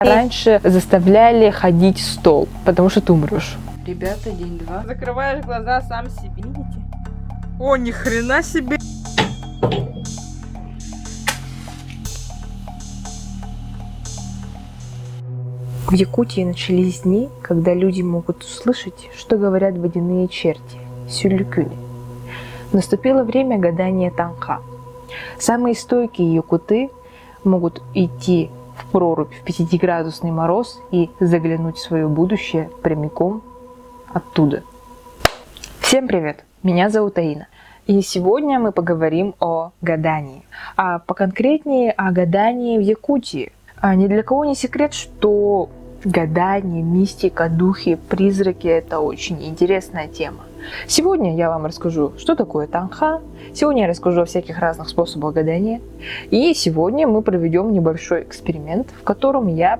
Раньше заставляли ходить стол, потому что ты умрешь. Ребята, день 2. Закрываешь глаза сам себе. Видите? О, ни хрена себе! В Якутии начались дни, когда люди могут услышать, что говорят водяные черти – сюлькюни. Наступило время гадания танха. Самые стойкие якуты могут идти в прорубь в 50-градусный мороз и заглянуть в свое будущее прямиком оттуда. Всем привет! Меня зовут Аина. И сегодня мы поговорим о гадании. А поконкретнее о гадании в Якутии. Ни для кого не секрет, что гадание, мистика, духи, призраки – это очень интересная тема. Сегодня я вам расскажу, что такое танха. Сегодня я расскажу о всяких разных способах гадания. И сегодня мы проведем небольшой эксперимент, в котором я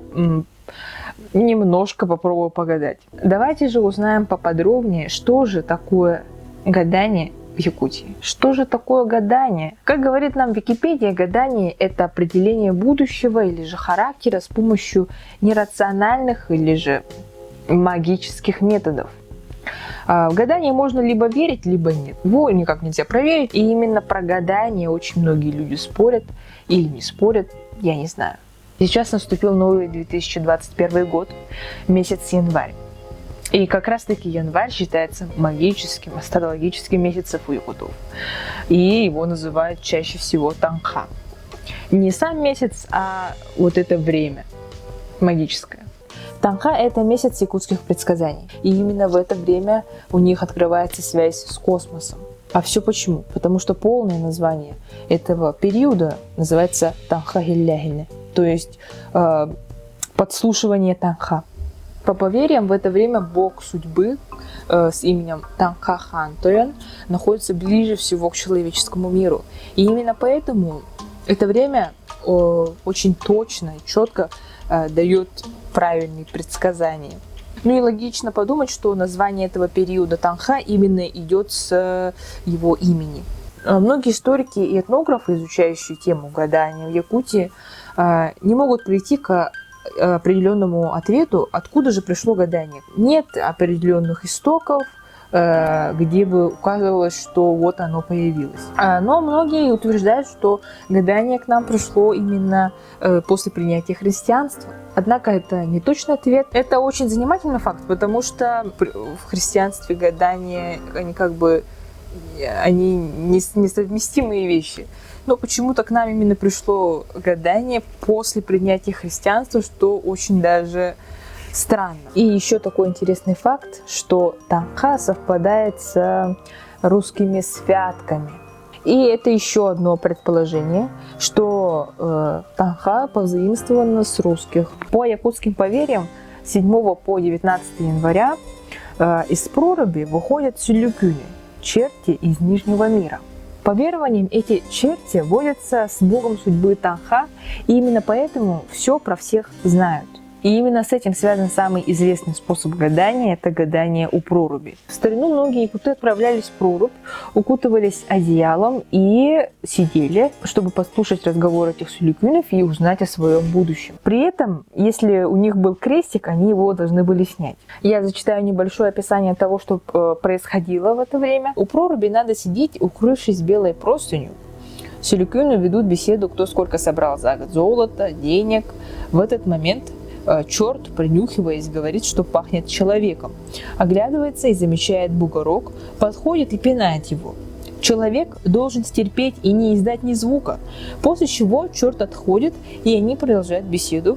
немножко попробую погадать. Давайте же узнаем поподробнее, что же такое гадание в Якутии. Что же такое гадание? Как говорит нам Википедия, гадание – это определение будущего или же характера с помощью нерациональных или же магических методов. В гадание можно либо верить, либо нет. Его никак нельзя проверить. И именно про гадание очень многие люди спорят или не спорят, я не знаю. Сейчас наступил новый 2021 год, месяц январь. И как раз таки январь считается магическим, астрологическим месяцем у якутов. И его называют чаще всего танха. Не сам месяц, а вот это время магическое. Танха – это месяц якутских предсказаний. И именно в это время у них открывается связь с космосом. А все почему? Потому что полное название этого периода называется танха-гиллягине, то есть подслушивание танха. По поверьям, в это время бог судьбы с именем Танха Хантоян находится ближе всего к человеческому миру. И именно поэтому это время очень точно и четко дает правильные предсказания. Ну и логично подумать, что название этого периода Танха именно идет с его имени. Многие историки и этнографы, изучающие тему гадания в Якутии, не могут прийти к определенному ответу, откуда же пришло гадание. Нет определенных истоков, где бы указывалось, что вот оно появилось. Но многие утверждают, что гадание к нам пришло именно после принятия христианства. Однако это не точный ответ. Это очень занимательный факт, потому что в христианстве гадание, они несовместимые вещи. Но почему-то к нам именно пришло гадание после принятия христианства, что очень даже странно. И еще такой интересный факт, что танха совпадает с русскими святками. И это еще одно предположение, что танха позаимствована с русских. По якутским поверьям, с 7 по 19 января из проруби выходят сюлькюни, черти из Нижнего мира. По верованиям, эти черти водятся с богом судьбы Танха, и именно поэтому все про всех знают. И именно с этим связан самый известный способ гадания – это гадание у проруби. В старину многие якуты отправлялись в прорубь, укутывались одеялом и сидели, чтобы послушать разговор этих сюлькюнов и узнать о своем будущем. При этом, если у них был крестик, они его должны были снять. Я зачитаю небольшое описание того, что происходило в это время. У проруби надо сидеть, укрывшись белой простынью. Сюлькюны ведут беседу, кто сколько собрал за год золота, денег. В этот момент черт, принюхиваясь, говорит, что пахнет человеком. Оглядывается и замечает бугорок, подходит и пинает его. Человек должен стерпеть и не издать ни звука, после чего черт отходит, и они продолжают беседу,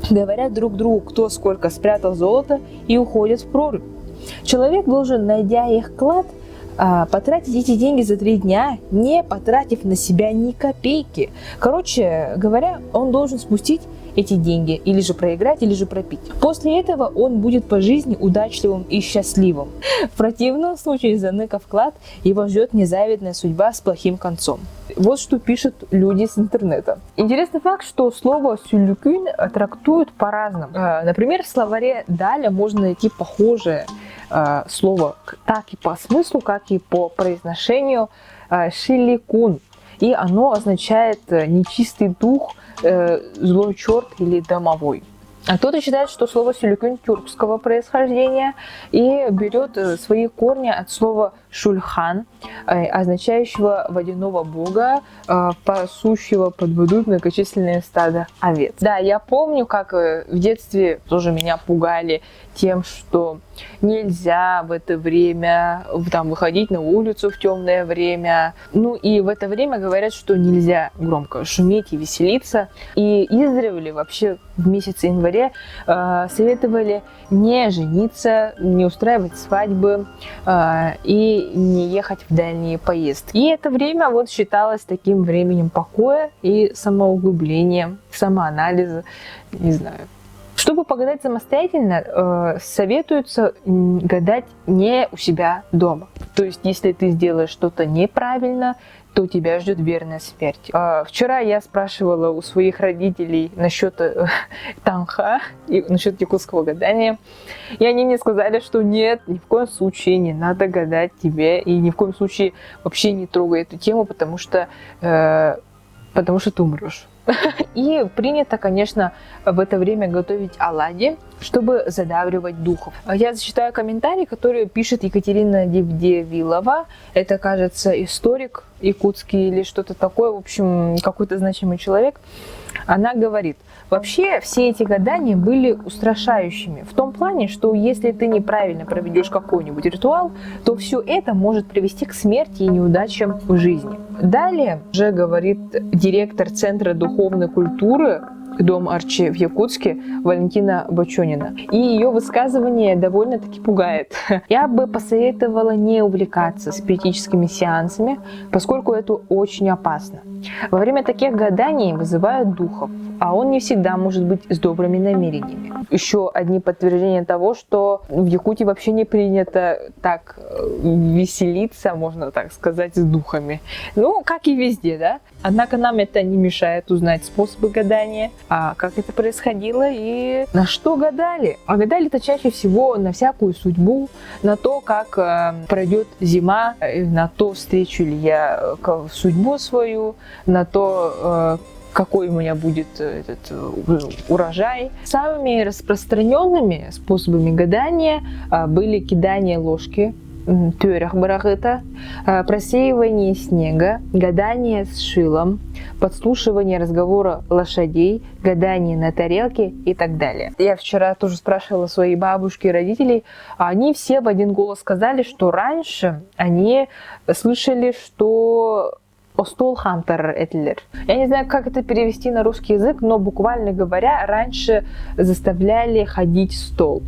говорят друг другу, кто сколько спрятал золота, и уходят в прорубь. Человек должен, найдя их клад, потратить эти деньги за 3 дня, не потратив на себя ни копейки. Короче говоря, он должен спустить эти деньги, или же проиграть, или же пропить. После этого он будет по жизни удачливым и счастливым. В противном случае, заныка вклад, его ждет незавидная судьба с плохим концом. Вот что пишут люди с интернета. Интересный факт, что слово «сюлькюн» трактуют по-разному. Например, в словаре Даля можно найти похожее слово так и по смыслу, как и по произношению «шиликун». И оно означает нечистый дух, злой черт или домовой. А кто-то считает, что слово сюлюкюн тюркского происхождения и берет свои корни от слова шульхан, означающего водяного бога, пасущего под водой многочисленные стада овец. Да, я помню, как в детстве тоже меня пугали тем, что нельзя в это время там, выходить на улицу в темное время. Ну и в это время говорят, что нельзя громко шуметь и веселиться. И издревле вообще в месяце январе советовали не жениться, не устраивать свадьбы и не ехать в дальние поездки. И это время вот считалось таким временем покоя и самоуглубления, самоанализа, не знаю. Чтобы погадать самостоятельно, советуется гадать не у себя дома. То есть, если ты сделаешь что-то неправильно, то тебя ждет верная смерть. Вчера я спрашивала у своих родителей насчет танха и насчет якутского гадания. И они мне сказали, что нет, ни в коем случае не надо гадать тебе. И ни в коем случае вообще не трогай эту тему, потому что ты умрешь. И принято, конечно, в это время готовить оладьи, чтобы задавривать духов. Я зачитаю комментарий, который пишет Екатерина Девдевилова. Это, кажется, историк якутский или что-то такое, в общем, какой-то значимый человек. Она говорит: вообще все эти гадания были устрашающими. В том плане, что если ты неправильно проведешь какой-нибудь ритуал, то все это может привести к смерти и неудачам в жизни. Далее же говорит директор Центра духовной культуры Дом Арчи в Якутске Валентина Бочонина. И ее высказывание довольно-таки пугает. Я бы посоветовала не увлекаться спиритическими сеансами, поскольку это очень опасно. Во время таких гаданий вызывают духов, а он не всегда может быть с добрыми намерениями. Еще одни подтверждения того, что в Якутии вообще не принято так веселиться, можно так сказать, с духами. Ну, как и везде, да? Однако нам это не мешает узнать способы гадания, как это происходило и на что гадали. А гадали-то чаще всего на всякую судьбу, на то, как пройдет зима, на то, встречу ли я судьбу свою, на то, какой у меня будет этот урожай. Самыми распространенными способами гадания были кидание ложки, тюрях барахыта, просеивание снега, гадание с шилом, подслушивание разговора лошадей, гадание на тарелке и так далее. Я вчера тоже спрашивала своей бабушки и родителей, а они все в один голос сказали, что раньше они слышали, что «Остол хантер этлер». Я не знаю, как это перевести на русский язык, но буквально говоря, раньше заставляли ходить стол.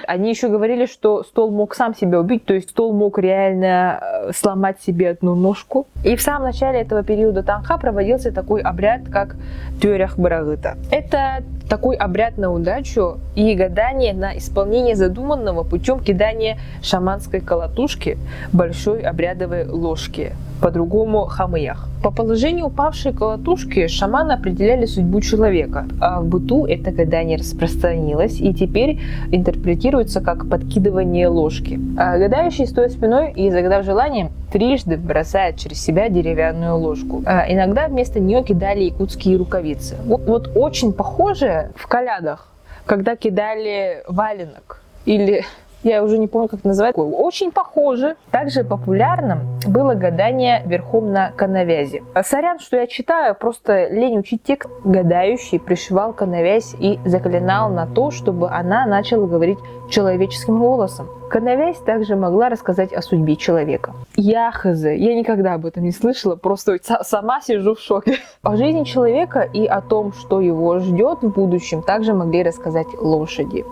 Они еще говорили, что стол мог сам себя убить, то есть стол мог реально сломать себе одну ножку. И в самом начале этого периода танха проводился такой обряд, как тюрях барагыта. Это такой обряд на удачу и гадание на исполнение задуманного путем кидания шаманской колотушки большой обрядовой ложки, по-другому хамыях. По положению упавшей колотушки шаманы определяли судьбу человека. А в быту это гадание распространилось и теперь интерпретируется как подкидывание ложки. Гадающий, стоя спиной и загадав желание, трижды бросает через себя деревянную ложку. Иногда вместо нее кидали якутские рукавицы. Вот очень похоже в колядах, когда кидали валенок или... Я уже не помню, как это называется. Очень похоже. Также популярным было гадание верхом на коновязи. Сорян, что я читаю, просто лень учить текст. Гадающий пришивал коновязь и заклинал на то, чтобы она начала говорить человеческим голосом. Коновязь также могла рассказать о судьбе человека. Я никогда об этом не слышала, просто сама сижу в шоке. О жизни человека и о том, что его ждет в будущем, также могли рассказать лошади.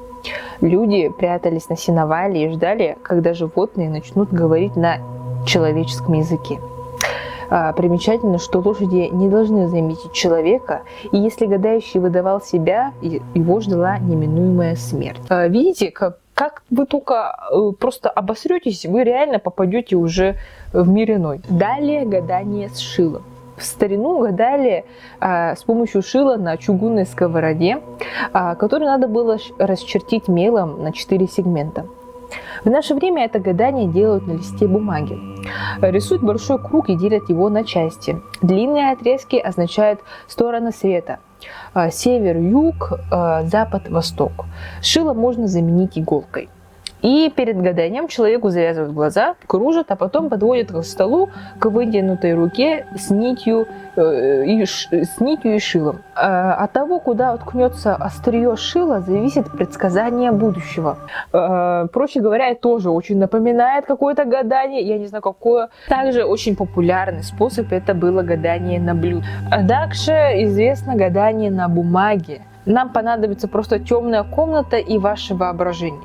Люди прятались на сеновале и ждали, когда животные начнут говорить на человеческом языке. Примечательно, что лошади не должны заметить человека, и если гадающий выдавал себя, его ждала неминуемая смерть. Видите, как вы только просто обосретесь, вы реально попадете уже в мир иной. Далее гадание с шилом. В старину гадали с помощью шила на чугунной сковороде, которую надо было расчертить мелом на 4 сегмента. В наше время это гадание делают на листе бумаги. Рисуют большой круг и делят его на части. Длинные отрезки означают стороны света, север-юг, запад-восток. Шило можно заменить иголкой. И перед гаданием человеку завязывают глаза, кружат, а потом подводят к столу к вытянутой руке с нитью и шилом. От того, куда уткнется острие шила, зависит предсказание будущего. Проще говоря, это тоже очень напоминает какое-то гадание, я не знаю какое. Также очень популярный способ это было гадание на блюде. Также известно гадание на бумаге. Нам понадобится просто темная комната и ваше воображение.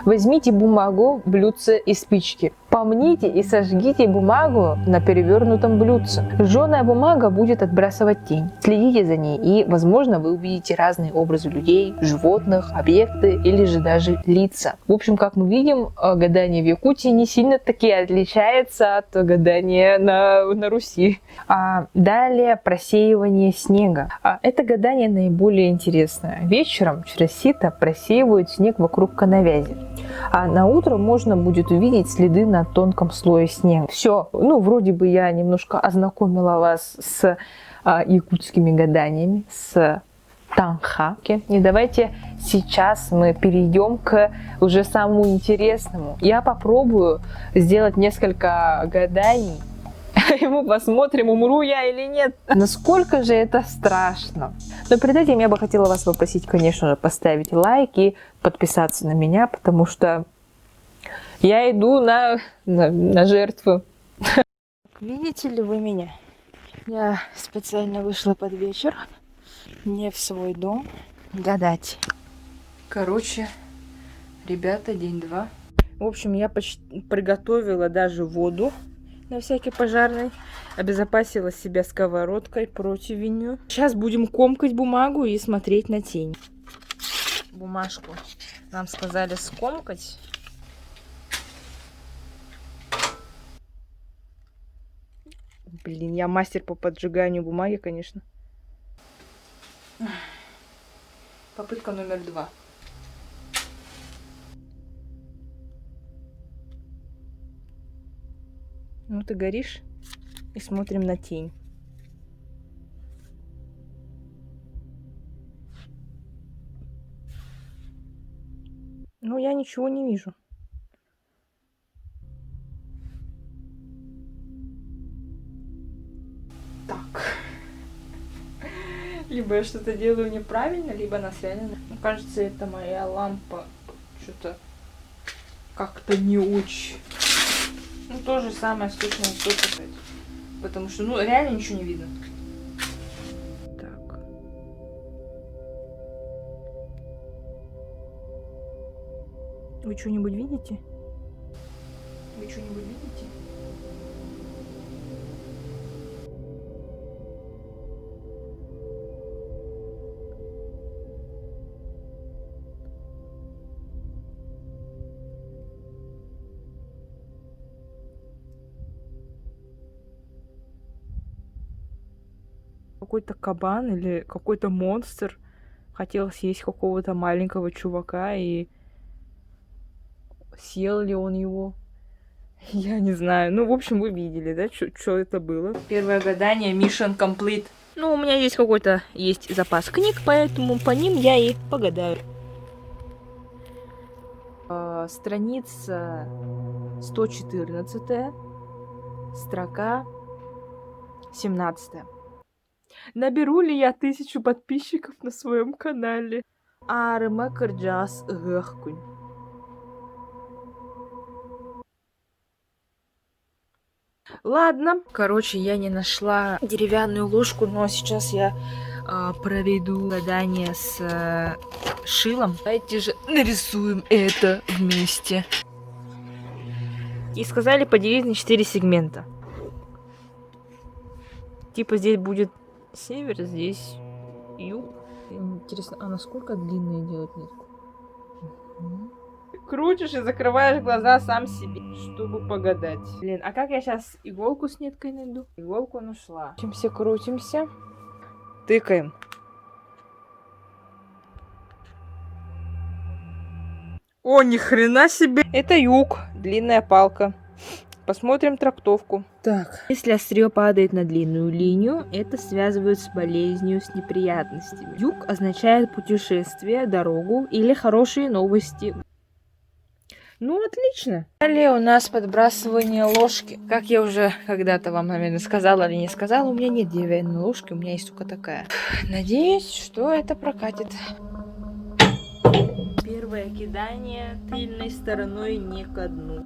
Возьмите бумагу, блюдце и спички. Помните и сожгите бумагу на перевернутом блюдце. Жженая бумага будет отбрасывать тень. Следите за ней, и, возможно, вы увидите разные образы людей, животных, объекты или же даже лица. В общем, как мы видим, гадание в Якутии не сильно таки отличается от гадания на Руси. Далее просеивание снега. Это гадание наиболее интересное. Вечером через сито просеивают снег вокруг коновязи. А на утро можно будет увидеть следы на тонком слое снега. Все, вроде бы я немножко ознакомила вас с якутскими гаданиями, с танха. И давайте сейчас мы перейдем к уже самому интересному. Я попробую сделать несколько гаданий, и мы посмотрим, умру я или нет. Насколько же это страшно. Но перед этим я бы хотела вас попросить, конечно же, поставить лайк и подписаться на меня, потому что я иду на жертву. Видите ли вы меня? Я специально вышла под вечер, не в свой дом, гадать. Короче, ребята, день-два. В общем, я почти приготовила даже воду на всякий пожарный, обезопасила себя сковородкой, противенью. Сейчас будем комкать бумагу и смотреть на тень. Бумажку нам сказали скомкать. Блин, я мастер по поджиганию бумаги, конечно. Попытка номер 2. Ну, ты горишь, и смотрим на тень. Ну, я ничего не вижу. Так. Либо я что-то делаю неправильно, либо нас реально... кажется, это моя лампа что-то как-то не очень... то же самое с точной высотой. Потому что, реально ничего не видно. Так. Вы что-нибудь видите? Вы что-нибудь видите? Какой-то кабан или какой-то монстр хотел съесть какого-то маленького чувака, и съел ли он его? Я не знаю. В общем, вы видели, да, что это было? Первое гадание, mission complete. У меня есть какой-то запас книг, поэтому по ним я и погадаю. Страница 114, строка 17. Наберу ли я 1000 подписчиков на своем канале? Армакарджас гахкунь. Ладно. Короче, я не нашла деревянную ложку, но сейчас я проведу гадание с шилом. Давайте же нарисуем это вместе. И сказали поделить на 4 сегмента. Типа здесь будет север, здесь юг. Интересно, а насколько длинные делать нитку? Крутишь и закрываешь глаза сам себе, чтобы погадать. Блин, а как я сейчас иголку с ниткой найду? Иголку нашла. Крутимся, крутимся. Тыкаем. О, ни хрена себе! Это юг, длинная палка. посмотрим трактовку. Так, если острие падает на длинную линию, это связывают с болезнью, с неприятностями. Юг означает путешествие, дорогу или хорошие новости. Ну, отлично. Далее у нас подбрасывание ложки. Как я уже когда-то вам, наверное, сказала или не сказала, у меня нет деревянной ложки, у меня есть только такая. Надеюсь, что это прокатит. Первое кидание тыльной стороной не ко дну.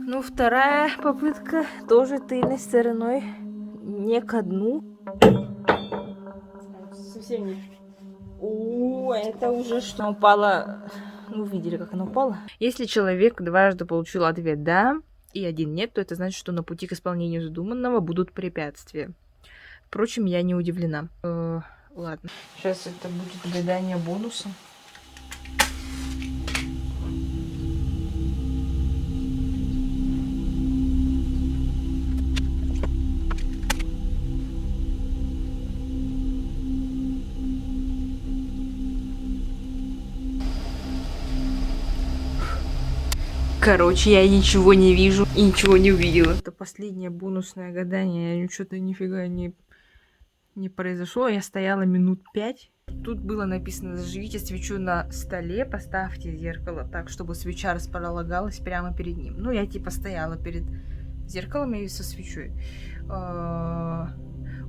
Ну, вторая попытка тоже тыльной стороной не ко дну. Совсем не... О, это уже что упало... Ну, видели, как оно упало? Если человек дважды получил ответ «да» и один «нет», то это значит, что на пути к исполнению задуманного будут препятствия. Впрочем, я не удивлена. Ладно. Сейчас это будет гадание бонусом. Короче, я ничего не вижу и ничего не увидела. Это последнее бонусное гадание. Что-то нифига не произошло. Я стояла минут 5. Тут было написано: зажгите свечу на столе, поставьте зеркало так, чтобы свеча располагалась прямо перед ним. Ну, я типа стояла перед зеркалом и со свечой.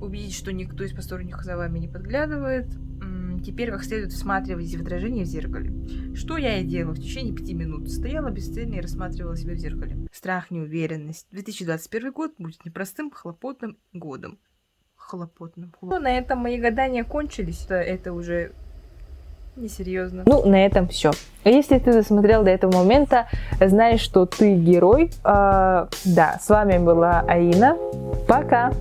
Убедитесь, что никто из посторонних за вами не подглядывает. Теперь как следует всматривайтесь в отражение в зеркале. Что я и делала в течение 5 минут. Стояла бесцельно и рассматривала себя в зеркале. Страх, неуверенность. 2021 год будет непростым, хлопотным годом. Хлопотным. Ну, на этом мои гадания кончились. Это уже несерьезно. Ну, на этом все. Если ты досмотрел до этого момента, знаешь, что ты герой. Да, с вами была Аина. Пока!